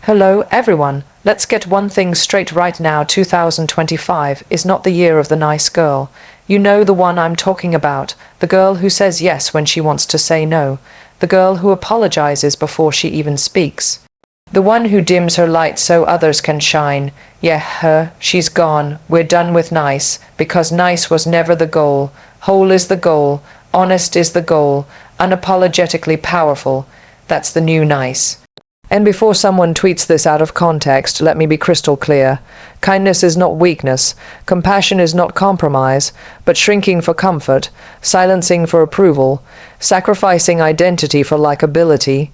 Hello, everyone. Let's get one thing straight right now. 2025 is not the year of the nice girl. You know the one I'm talking about. The girl who says yes when she wants to say no. The girl who apologizes before she even speaks. The one who dims her light so others can shine. Yeah, her. She's gone. We're done with nice, because nice was never the goal. Whole is the goal. Honest is the goal. Unapologetically powerful. That's the new nice. And before someone tweets this out of context, let me be crystal clear. Kindness is not weakness. Compassion is not compromise, but shrinking for comfort, silencing for approval, sacrificing identity for likability.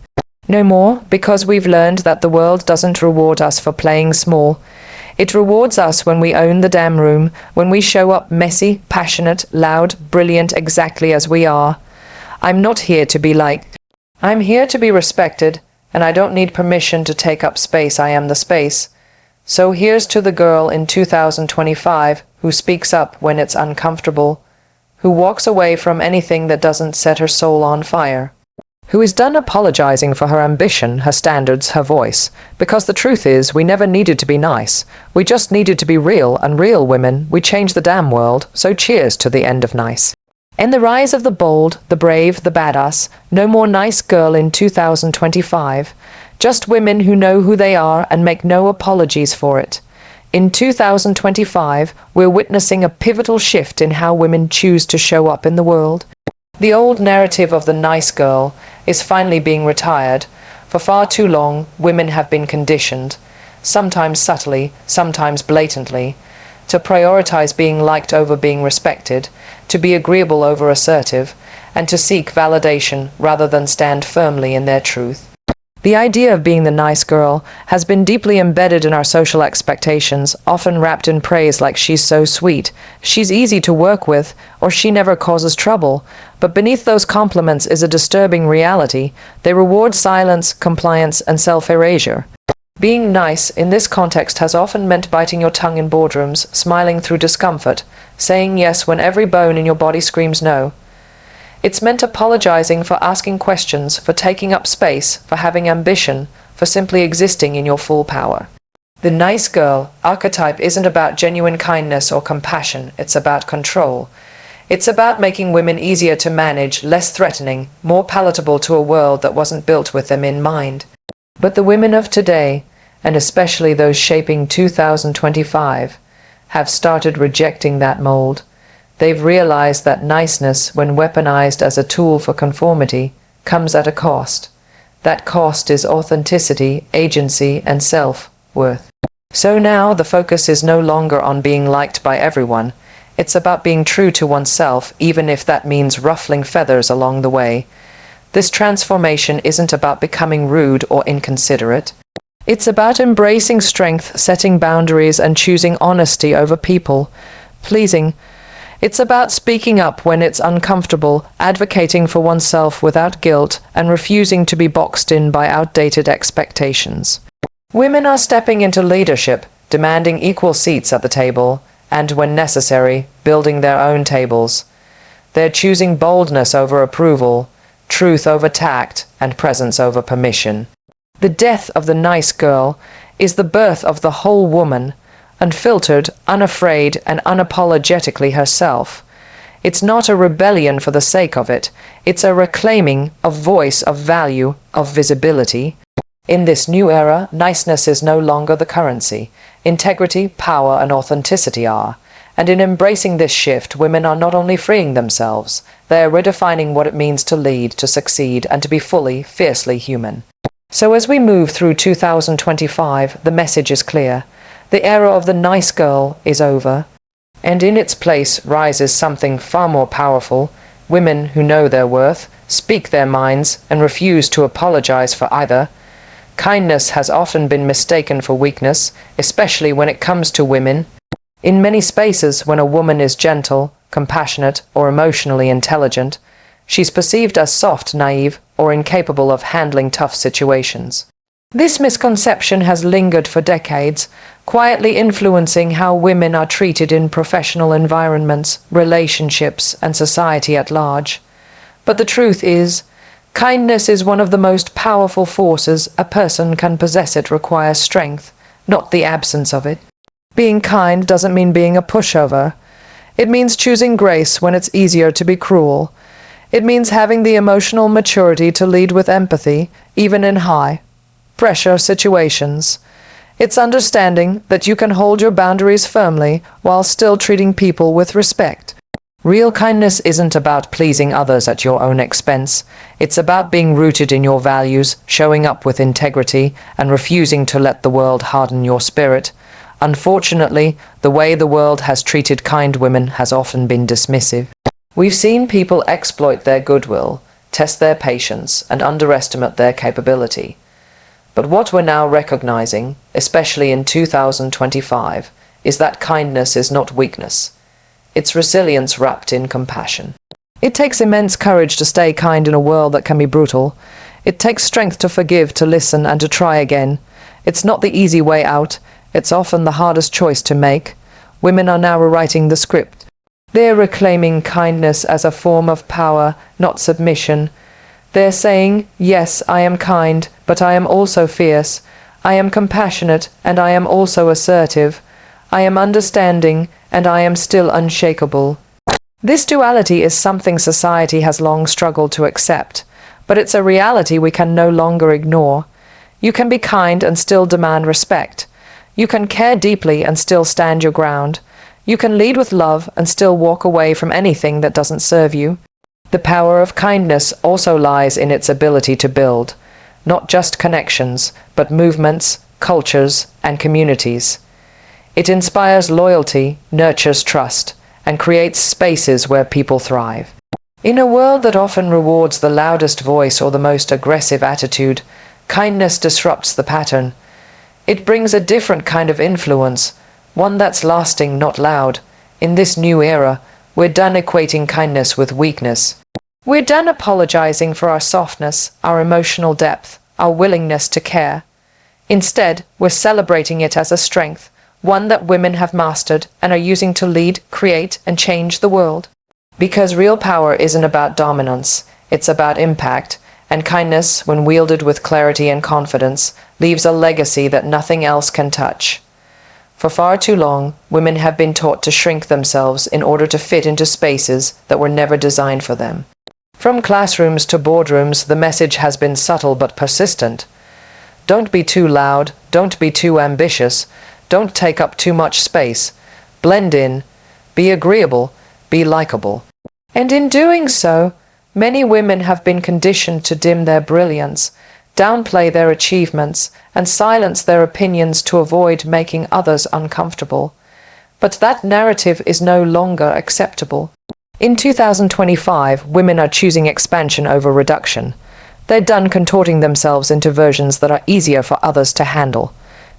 No more, because we've learned that the world doesn't reward us for playing small. It rewards us when we own the damn room, when we show up messy, passionate, loud, brilliant, exactly as we are. I'm not here to be liked. I'm here to be respected. And I don't need permission to take up space. I am the space. So here's to the girl in 2025 who speaks up when it's uncomfortable, who walks away from anything that doesn't set her soul on fire, who is done apologizing for her ambition, her standards, her voice. Because the truth is, we never needed to be nice. We just needed to be real, and real women, we change the damn world. So cheers to the end of nice. And the rise of the bold, the brave, the badass. No more nice girl in 2025. Just women who know who they are and make no apologies for it. In 2025, we're witnessing a pivotal shift in how women choose to show up in the world. The old narrative of the nice girl is finally being retired. For far too long, women have been conditioned, sometimes subtly, sometimes blatantly, to prioritize being liked over being respected, to be agreeable over assertive, and to seek validation rather than stand firmly in their truth. The idea of being the nice girl has been deeply embedded in our social expectations, often wrapped in praise like she's so sweet, she's easy to work with, or she never causes trouble. But beneath those compliments is a disturbing reality. They reward silence, compliance, and self-erasure. Being nice in this context has often meant biting your tongue in boardrooms, smiling through discomfort, saying yes when every bone in your body screams no. It's meant apologizing for asking questions, for taking up space, for having ambition, for simply existing in your full power. The nice girl archetype isn't about genuine kindness or compassion, it's about control. It's about making women easier to manage, less threatening, more palatable to a world that wasn't built with them in mind. But the women of today, and especially those shaping 2025, have started rejecting that mold. They've realized that niceness, when weaponized as a tool for conformity, comes at a cost. That cost is authenticity, agency, and self-worth. So now the focus is no longer on being liked by everyone. It's about being true to oneself, even if that means ruffling feathers along the way. This transformation isn't about becoming rude or inconsiderate. It's about embracing strength, setting boundaries, and choosing honesty over people pleasing. It's about speaking up when it's uncomfortable, advocating for oneself without guilt, and refusing to be boxed in by outdated expectations. Women are stepping into leadership, demanding equal seats at the table, and when necessary, building their own tables. They're choosing boldness over approval, truth over tact, and presence over permission. The death of the nice girl is the birth of the whole woman, unfiltered, unafraid, and unapologetically herself. It's not a rebellion for the sake of it. It's a reclaiming of voice, of value, of visibility. In this new era, niceness is no longer the currency. Integrity, power, and authenticity are. And in embracing this shift, women are not only freeing themselves, they are redefining what it means to lead, to succeed, and to be fully, fiercely human. So as we move through 2025, the message is clear. The era of the nice girl is over, and in its place rises something far more powerful: women who know their worth, speak their minds, and refuse to apologize for either. Kindness has often been mistaken for weakness, especially when it comes to women. In many spaces, when a woman is gentle, compassionate, or emotionally intelligent, she's perceived as soft, naive, or incapable of handling tough situations. This misconception has lingered for decades, quietly influencing how women are treated in professional environments, relationships, and society at large. But the truth is, Kindness is one of the most powerful forces a person can possess. It requires strength, not the absence of it. Being kind doesn't mean being a pushover. It means choosing grace when it's easier to be cruel. It means having the emotional maturity to lead with empathy, even in high-pressure situations. It's understanding that you can hold your boundaries firmly while still treating people with respect. Real kindness isn't about pleasing others at your own expense. It's about being rooted in your values, showing up with integrity, and refusing to let the world harden your spirit. Unfortunately, the way the world has treated kind women has often been dismissive. We've seen people exploit their goodwill, test their patience, and underestimate their capability. But what we're now recognizing, especially in 2025, is that kindness is not weakness. It's resilience wrapped in compassion. It takes immense courage to stay kind in a world that can be brutal. It takes strength to forgive, to listen, and to try again. It's not the easy way out. It's often the hardest choice to make. Women are now rewriting the script. They're reclaiming kindness as a form of power, not submission. They're saying, yes, I am kind, but I am also fierce. I am compassionate, and I am also assertive. I am understanding, and I am still unshakable. This duality is something society has long struggled to accept, but it's a reality we can no longer ignore. You can be kind and still demand respect. You can care deeply and still stand your ground. You can lead with love and still walk away from anything that doesn't serve you. The power of kindness also lies in its ability to build, not just connections, but movements, cultures, and communities. It inspires loyalty, nurtures trust, and creates spaces where people thrive. In a world that often rewards the loudest voice or the most aggressive attitude, kindness disrupts the pattern. It brings a different kind of influence, one that's lasting, not loud. In this new era, we're done equating kindness with weakness. We're done apologizing for our softness, our emotional depth, our willingness to care. Instead, we're celebrating it as a strength, one that women have mastered and are using to lead, create, and change the world. Because real power isn't about dominance, it's about impact, and kindness, when wielded with clarity and confidence, leaves a legacy that nothing else can touch. For far too long, women have been taught to shrink themselves in order to fit into spaces that were never designed for them. From classrooms to boardrooms, the message has been subtle but persistent. Don't be too loud, don't be too ambitious, don't take up too much space. Blend in, be agreeable, be likable. And in doing so, many women have been conditioned to dim their brilliance, downplay their achievements, and silence their opinions to avoid making others uncomfortable. But that narrative is no longer acceptable. In 2025, women are choosing expansion over reduction. They're done contorting themselves into versions that are easier for others to handle.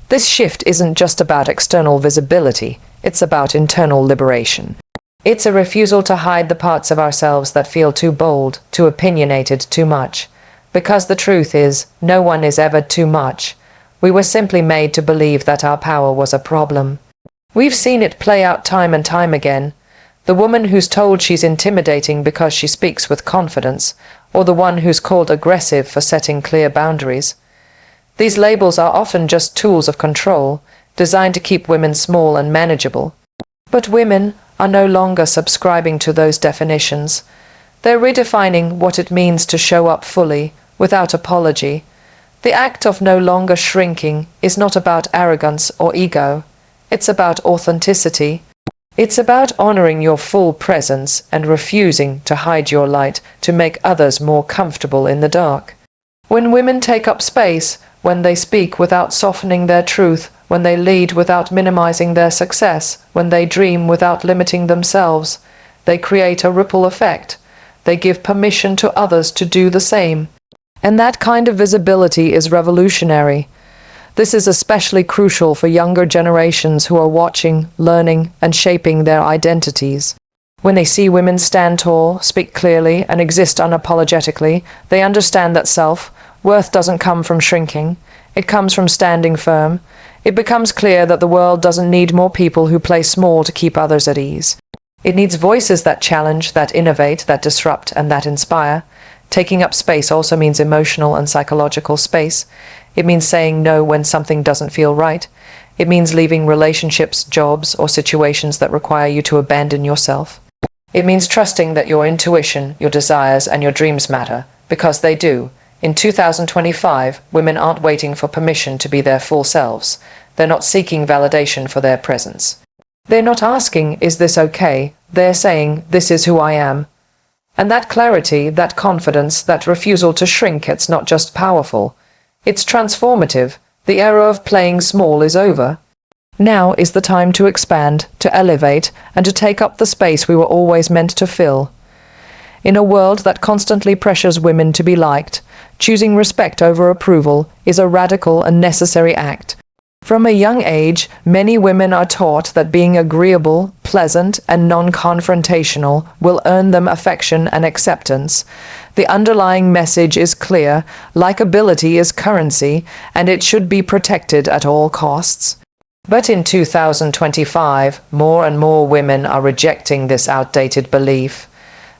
This shift isn't just about external visibility, it's about internal liberation. It's a refusal to hide the parts of ourselves that feel too bold, too opinionated, too much. Because the truth is, no one is ever too much. We were simply made to believe that our power was a problem. We've seen it play out time and time again. The woman who's told she's intimidating because she speaks with confidence, or the one who's called aggressive for setting clear boundaries. These labels are often just tools of control, designed to keep women small and manageable. But women are no longer subscribing to those definitions. They're redefining what it means to show up fully, without apology. The act of no longer shrinking is not about arrogance or ego. It's about authenticity. It's about honoring your full presence and refusing to hide your light to make others more comfortable in the dark. When women take up space, when they speak without softening their truth, when they lead without minimizing their success, when they dream without limiting themselves, they create a ripple effect. They give permission to others to do the same. And that kind of visibility is revolutionary. This is especially crucial for younger generations who are watching, learning, and shaping their identities. When they see women stand tall, speak clearly, and exist unapologetically, they understand that self-worth doesn't come from shrinking. It comes from standing firm. It becomes clear that the world doesn't need more people who play small to keep others at ease. It needs voices that challenge, that innovate, that disrupt, and that inspire. Taking up space also means emotional and psychological space. It means saying no when something doesn't feel right. It means leaving relationships, jobs, or situations that require you to abandon yourself. It means trusting that your intuition, your desires, and your dreams matter, because they do. In 2025, women aren't waiting for permission to be their full selves. They're not seeking validation for their presence. They're not asking, is this okay? They're saying, this is who I am. And that clarity, that confidence, that refusal to shrink, it's not just powerful. It's transformative. The era of playing small is over. Now is the time to expand, to elevate, and to take up the space we were always meant to fill. In a world that constantly pressures women to be liked, choosing respect over approval is a radical and necessary act. From a young age, many women are taught that being agreeable, pleasant, and non-confrontational will earn them affection and acceptance. The underlying message is clear: likability is currency, and it should be protected at all costs. But in 2025, more and more women are rejecting this outdated belief.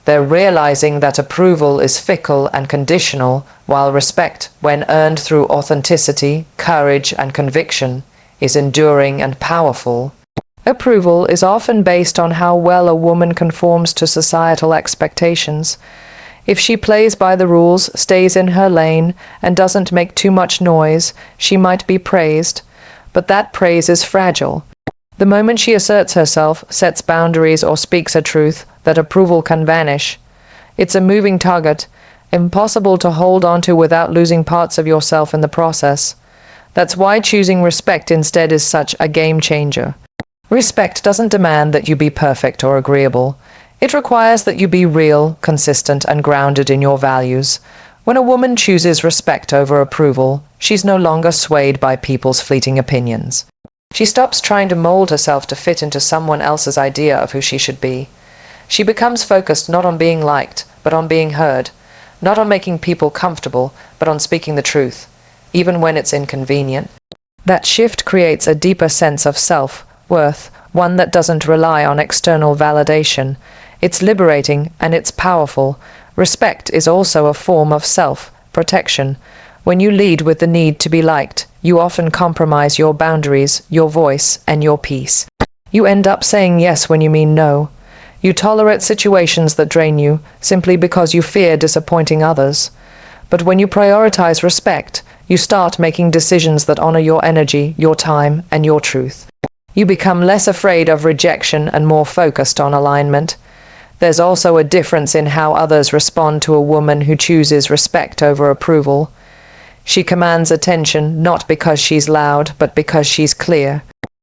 They're realizing that approval is fickle and conditional, while respect, when earned through authenticity, courage, and conviction, is enduring and powerful. Approval is often based on how well a woman conforms to societal expectations. If she plays by the rules, stays in her lane, and doesn't make too much noise, she might be praised. But that praise is fragile. The moment she asserts herself, sets boundaries, or speaks a truth, that approval can vanish. It's a moving target, impossible to hold on to without losing parts of yourself in the process. That's why choosing respect instead is such a game changer. Respect doesn't demand that you be perfect or agreeable. It requires that you be real, consistent, and grounded in your values. When a woman chooses respect over approval, she's no longer swayed by people's fleeting opinions. She stops trying to mold herself to fit into someone else's idea of who she should be. She becomes focused not on being liked, but on being heard, not on making people comfortable, but on speaking the truth, even when it's inconvenient. That shift creates a deeper sense of self-worth, one that doesn't rely on external validation. It's liberating and it's powerful. Respect is also a form of self-protection. When you lead with the need to be liked, you often compromise your boundaries, your voice, and your peace. You end up saying yes when you mean no. You tolerate situations that drain you simply because you fear disappointing others. But when you prioritize respect, you start making decisions that honor your energy, your time, and your truth. You become less afraid of rejection and more focused on alignment. There's also a difference in how others respond to a woman who chooses respect over approval. She commands attention not because she's loud, but because she's clear.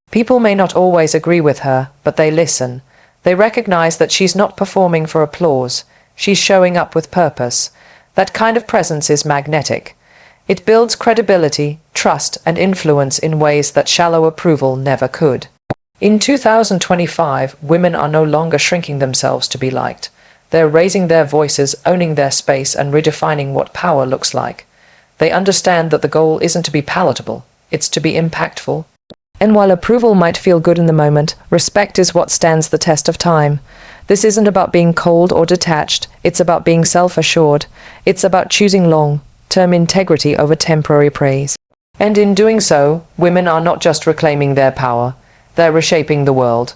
People may not always agree with her, but they listen. They recognize that she's not performing for applause. She's showing up with purpose. That kind of presence is magnetic. It builds credibility, trust, and influence in ways that shallow approval never could. In 2025, women are no longer shrinking themselves to be liked. They're raising their voices, owning their space, and redefining what power looks like. They understand that the goal isn't to be palatable, it's to be impactful. And while approval might feel good in the moment, respect is what stands the test of time. This isn't about being cold or detached, it's about being self-assured. It's about choosing long-term integrity over temporary praise. And in doing so, women are not just reclaiming their power, they're reshaping the world.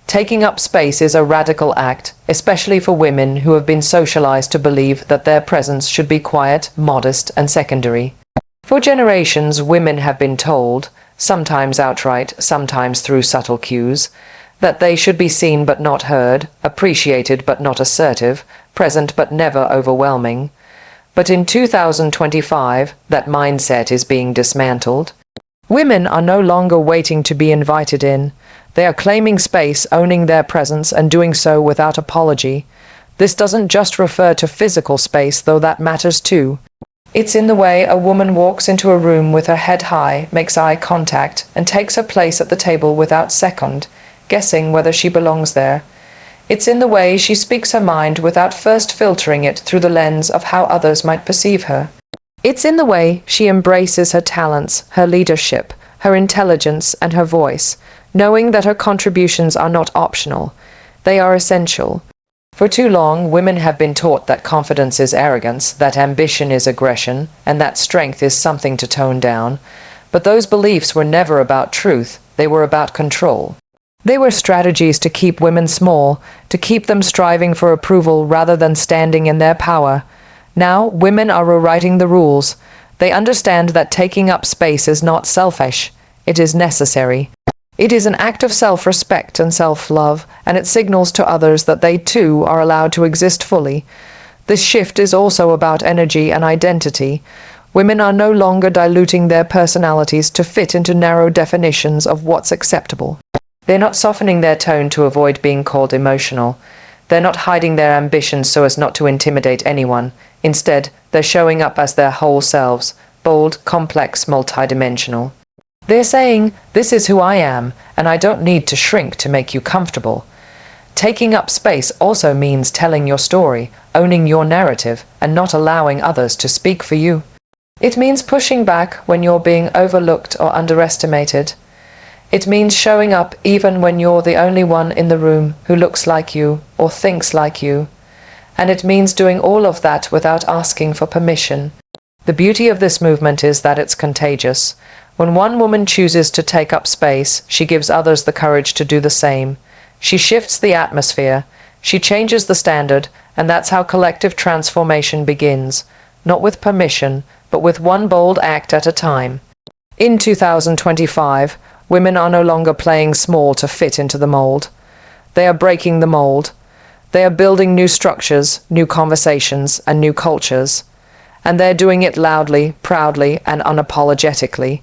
Taking up space is a radical act, especially for women who have been socialized to believe that their presence should be quiet, modest, and secondary. For generations, women have been told, sometimes outright, sometimes through subtle cues, that they should be seen but not heard, appreciated but not assertive, present but never overwhelming. But in 2025, that mindset is being dismantled. Women are no longer waiting to be invited in. They are claiming space, owning their presence, and doing so without apology. This doesn't just refer to physical space, though that matters too. It's in the way a woman walks into a room with her head high, makes eye contact, and takes her place at the table without second guessing whether she belongs there. It's in the way she speaks her mind without first filtering it through the lens of how others might perceive her. It's in the way she embraces her talents, her leadership, her intelligence, and her voice, knowing that her contributions are not optional. They are essential. For too long, women have been taught that confidence is arrogance, that ambition is aggression, and that strength is something to tone down. But those beliefs were never about truth, they were about control. They were strategies to keep women small, to keep them striving for approval rather than standing in their power. Now, women are rewriting the rules. They understand that taking up space is not selfish, it is necessary. It is an act of self-respect and self-love, and it signals to others that they too are allowed to exist fully. This shift is also about energy and identity. Women are no longer diluting their personalities to fit into narrow definitions of what's acceptable. They're not softening their tone to avoid being called emotional. They're not hiding their ambitions so as not to intimidate anyone. Instead, they're showing up as their whole selves, bold, complex, multidimensional. They're saying, "This is who I am, and I don't need to shrink to make you comfortable." Taking up space also means telling your story, owning your narrative, and not allowing others to speak for you. It means pushing back when you're being overlooked or underestimated. It means showing up even when you're the only one in the room who looks like you or thinks like you. And it means doing all of that without asking for permission. The beauty of this movement is that it's contagious. When one woman chooses to take up space, she gives others the courage to do the same. She shifts the atmosphere, she changes the standard, and that's how collective transformation begins, not with permission, but with one bold act at a time. In 2025, women are no longer playing small to fit into the mold. They are breaking the mold. They are building new structures, new conversations, and new cultures. And they're doing it loudly, proudly, and unapologetically.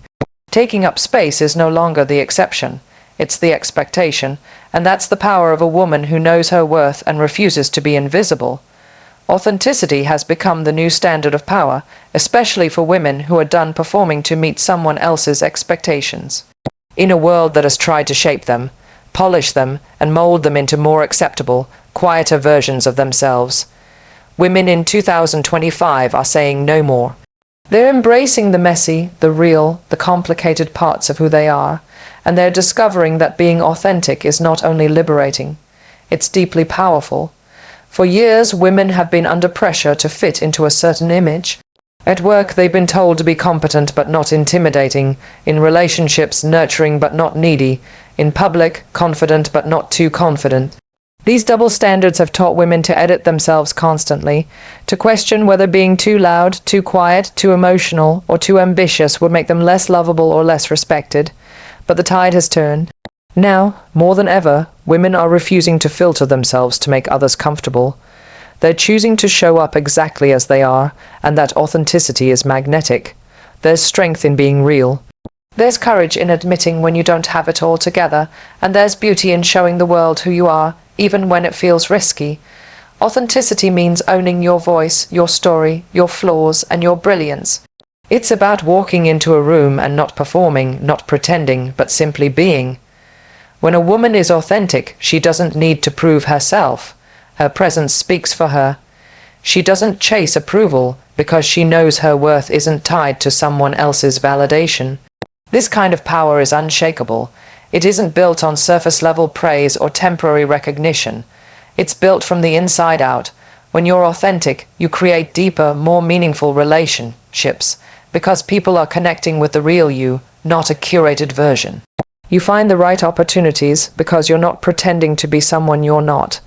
Taking up space is no longer the exception, it's the expectation, and that's the power of a woman who knows her worth and refuses to be invisible. Authenticity has become the new standard of power, especially for women who are done performing to meet someone else's expectations. In a world that has tried to shape them, polish them, and mold them into more acceptable, quieter versions of themselves, women in 2025 are saying no more. They're embracing the messy, the real, the complicated parts of who they are, and they're discovering that being authentic is not only liberating, it's deeply powerful. For years, women have been under pressure to fit into a certain image. At work, they've been told to be competent but not intimidating, in relationships, nurturing but not needy, in public, confident but not too confident. These double standards have taught women to edit themselves constantly, to question whether being too loud, too quiet, too emotional, or too ambitious would make them less lovable or less respected. But the tide has turned. Now, more than ever, women are refusing to filter themselves to make others comfortable. They're choosing to show up exactly as they are, and that authenticity is magnetic. There's strength in being real. There's courage in admitting when you don't have it all together, and there's beauty in showing the world who you are, even when it feels risky. Authenticity means owning your voice, your story, your flaws, and your brilliance. It's about walking into a room and not performing, not pretending, but simply being. When a woman is authentic, she doesn't need to prove herself. Her presence speaks for her. She doesn't chase approval because she knows her worth isn't tied to someone else's validation. This kind of power is unshakable. It isn't built on surface-level praise or temporary recognition. It's built from the inside out. When you're authentic, you create deeper, more meaningful relationships, because people are connecting with the real you, not a curated version. You find the right opportunities because you're not pretending to be someone you're not.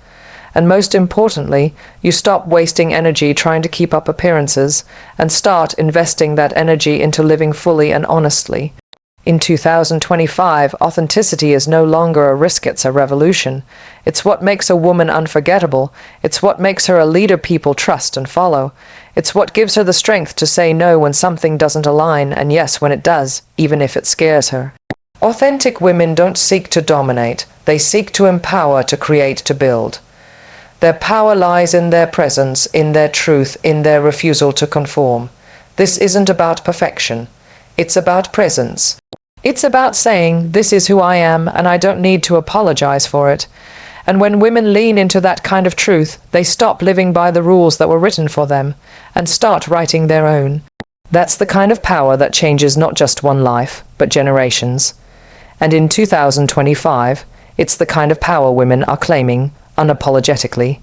And most importantly, you stop wasting energy trying to keep up appearances and start investing that energy into living fully and honestly. In 2025, authenticity is no longer a risk, it's a revolution. It's what makes a woman unforgettable. It's what makes her a leader people trust and follow. It's what gives her the strength to say no when something doesn't align, and yes when it does, even if it scares her. Authentic women don't seek to dominate. They seek to empower, to create, to build. Their power lies in their presence, in their truth, in their refusal to conform. This isn't about perfection. It's about presence. It's about saying, this is who I am, and I don't need to apologize for it. And when women lean into that kind of truth, they stop living by the rules that were written for them, and start writing their own. That's the kind of power that changes not just one life, but generations. And in 2025, it's the kind of power women are claiming unapologetically.